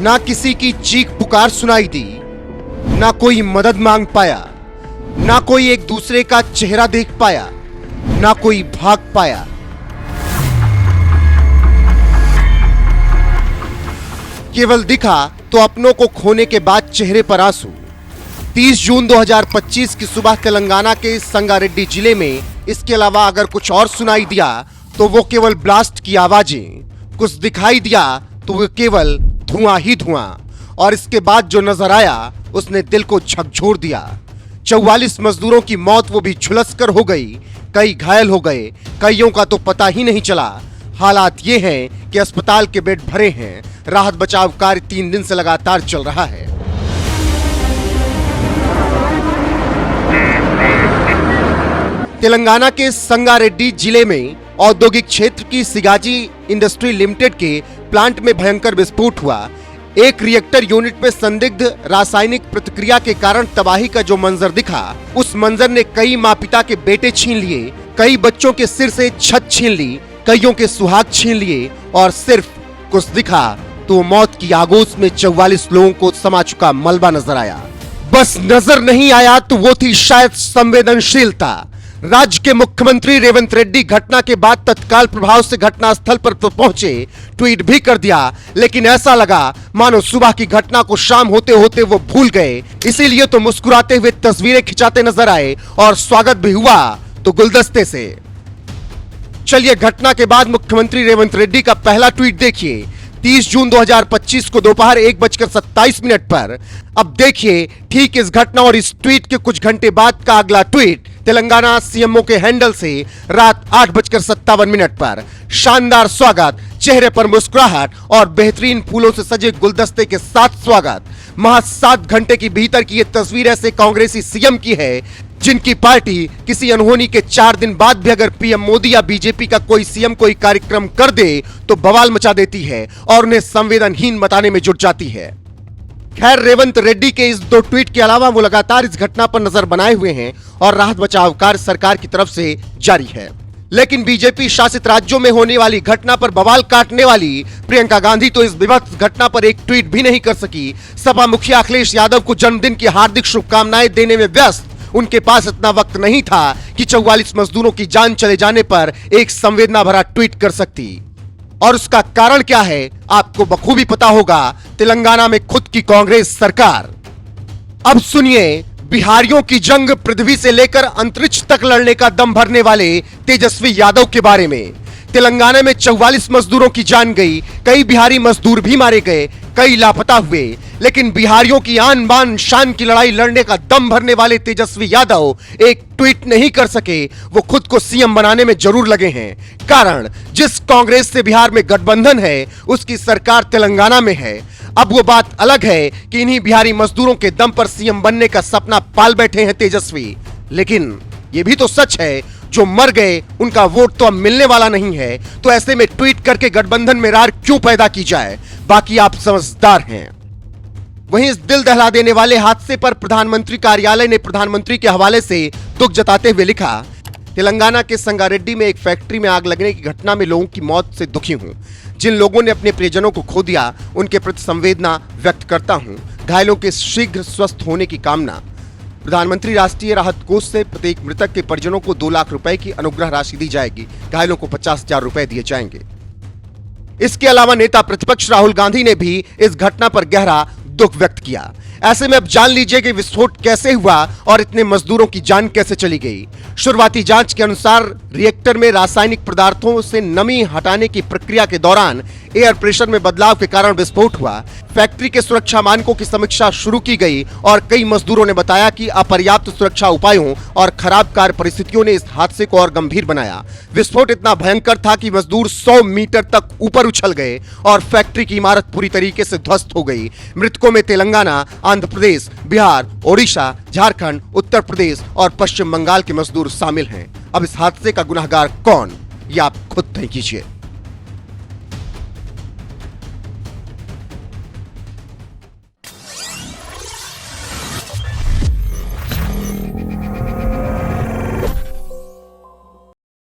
ना किसी की चीख पुकार सुनाई दी, ना कोई मदद मांग पाया, ना कोई एक दूसरे का चेहरा देख पाया, ना कोई भाग पाया। केवल दिखा तो अपनों को खोने के बाद चेहरे पर आंसू। 30 जून 2025 की सुबह तेलंगाना के संगारेड्डी जिले में इसके अलावा अगर कुछ और सुनाई दिया तो वो केवल ब्लास्ट की आवाजें, कुछ दिखाई दिया तो वो केवल धुआं ही धुआं, और इसके बाद जो नजर आया उसने दिल को झकझोर दिया। 44 मजदूरों की मौत वो भी झुलसकर हो गई, कई घायल हो गए, कईयों का तो पता ही नहीं चला। हालात ये हैं कि अस्पताल के बेड भरे हैं, राहत बचाव कार्य 3 दिन से लगातार चल रहा है। तेलंगाना के संगारेड्डी जिले में औद्योगिक क्षेत्र की सिगाजी इंडस्ट्री लिमिटेड के प्लांट में भयंकर विस्फोट हुआ। एक रिएक्टर यूनिट में संदिग्ध रासायनिक प्रतिक्रिया के कारण तबाही का जो मंजर दिखा, उस मंजर ने कई माँ पिता के बेटे छीन लिए, कई बच्चों के सिर से छत छीन ली, कईयों के सुहाग छीन लिए, और सिर्फ कुछ दिखा तो मौत की आगोश में 44 लोगों को समा चुका मलबा नजर आया। बस नजर नहीं आया तो वो थी शायद संवेदनशीलता। राज्य के मुख्यमंत्री रेवंत रेड्डी घटना के बाद तत्काल प्रभाव से घटनास्थल पर तो पहुंचे, ट्वीट भी कर दिया, लेकिन ऐसा लगा मानो सुबह की घटना को शाम होते होते वो भूल गए। इसीलिए तो मुस्कुराते हुए तस्वीरें खिंचाते नजर आए और स्वागत भी हुआ तो गुलदस्ते से। चलिए घटना के बाद मुख्यमंत्री रेवंत रेड्डी का पहला ट्वीट देखिए। 30 जून 2025 को दोपहर 1:27 पर। अब देखिए ठीक इस घटना और इस ट्वीट के कुछ घंटे बाद का अगला ट्वीट तेलंगाना सीएमओ के हैंडल से रात 8:57 पर। शानदार स्वागत, चेहरे पर मुस्कुराहट और बेहतरीन फूलों से सजे गुलदस्ते के साथ स्वागत। महज 7 घंटे के भीतर की यह तस्वीर ऐसे कांग्रेसी सीएम की है जिनकी पार्टी किसी अनहोनी के 4 दिन बाद भी अगर पीएम मोदी या बीजेपी का कोई सीएम कोई कार्यक्रम कर दे तो बवाल मचा देती है और उन्हें संवेदनहीन बताने में जुट जाती है। खैर, रेवंत रेड्डी के इस 2 ट्वीट के अलावा वो लगातार इस घटना पर नजर बनाए हुए हैं और राहत बचाव कार्य सरकार की तरफ से जारी है। लेकिन बीजेपी शासित राज्यों में होने वाली घटना पर बवाल काटने वाली प्रियंका गांधी तो इस विभत्स घटना पर एक ट्वीट भी नहीं कर सकी। सपा मुखिया अखिलेश यादव को जन्मदिन की हार्दिक शुभकामनाएं देने में व्यस्त उनके पास इतना वक्त नहीं था कि 44 मजदूरों की जान चले जाने पर एक संवेदना भरा ट्वीट कर सकती। और उसका कारण क्या है आपको बखूबी पता होगा। तेलंगाना में खुद की कांग्रेस सरकार। अब सुनिए बिहारियों की जंग पृथ्वी से लेकर अंतरिक्ष तक लड़ने का दम भरने वाले तेजस्वी यादव के बारे में। तेलंगाना में 44 मजदूरों की जान गई, कई बिहारी मजदूर भी मारे गए, कई लापता हुए, लेकिन बिहारियों की आन बान शान की लड़ाई लड़ने का दम भरने वाले तेजस्वी यादव एक ट्वीट नहीं कर सके। वो खुद को सीएम बनाने में जरूर लगे हैं। कारण जिस कांग्रेस से बिहार में गठबंधन है उसकी सरकार तेलंगाना में है। अब वो बात अलग है कि इन्हीं बिहारी मजदूरों के दम पर सीएम बनने का सपना पाल बैठे हैं तेजस्वी। लेकिन ये भी तो सच है जो मर गए उनका वोट तो अब मिलने वाला नहीं है, तो ऐसे में ट्वीट करके गठबंधन में रार क्यों पैदा की जाए। बाकी आप समझदार हैं। वहीं इस दिल दहला देने वाले हादसे पर प्रधानमंत्री कार्यालय ने प्रधानमंत्री के हवाले से दुख जताते हुए लिखा, तेलंगाना के संगारेड्डी में एक फैक्ट्री में आग लगने की घटना में लोगों की मौत से दुखी हूं। जिन लोगों ने अपने प्रियजनों को खो दिया उनके प्रति संवेदना व्यक्त करता हूं। घायलों के शीघ्र स्वस्थ होने की कामना। प्रधानमंत्री राष्ट्रीय राहत कोष से प्रत्येक मृतक के परिजनों को 2 लाख रुपए की अनुग्रह राशि दी जाएगी। घायलों को 50,000 रुपए दिए जाएंगे। इसके अलावा नेता प्रतिपक्ष राहुल गांधी ने भी इस घटना पर गहरा दुख व्यक्त किया। ऐसे में अब जान लीजिए कि विस्फोट कैसे हुआ और इतने मजदूरों की जान कैसे चली गई। शुरुआती जांच के अनुसार रिएक्टर में रासायनिक पदार्थों से नमी हटाने की प्रक्रिया के दौरान एयर प्रेशर में बदलाव के कारण विस्फोट हुआ। फैक्ट्री के सुरक्षा मानकों की समीक्षा शुरू की गई और कई मजदूरों ने बताया कि अपर्याप्त सुरक्षा उपायों और खराब कार्य परिस्थितियों ने इस हादसे को और गंभीर बनाया। विस्फोट इतना भयंकर था कि मजदूर 100 मीटर तक ऊपर उछल गए और फैक्ट्री की इमारत पूरी तरीके से ध्वस्त हो गई। मृतकों में तेलंगाना, आंध्र प्रदेश, बिहार, ओडिशा, झारखंड, उत्तर प्रदेश और पश्चिम बंगाल के मजदूर शामिल हैं। अब इस हादसे का गुनहगार कौन, ये आप खुद तय कीजिए।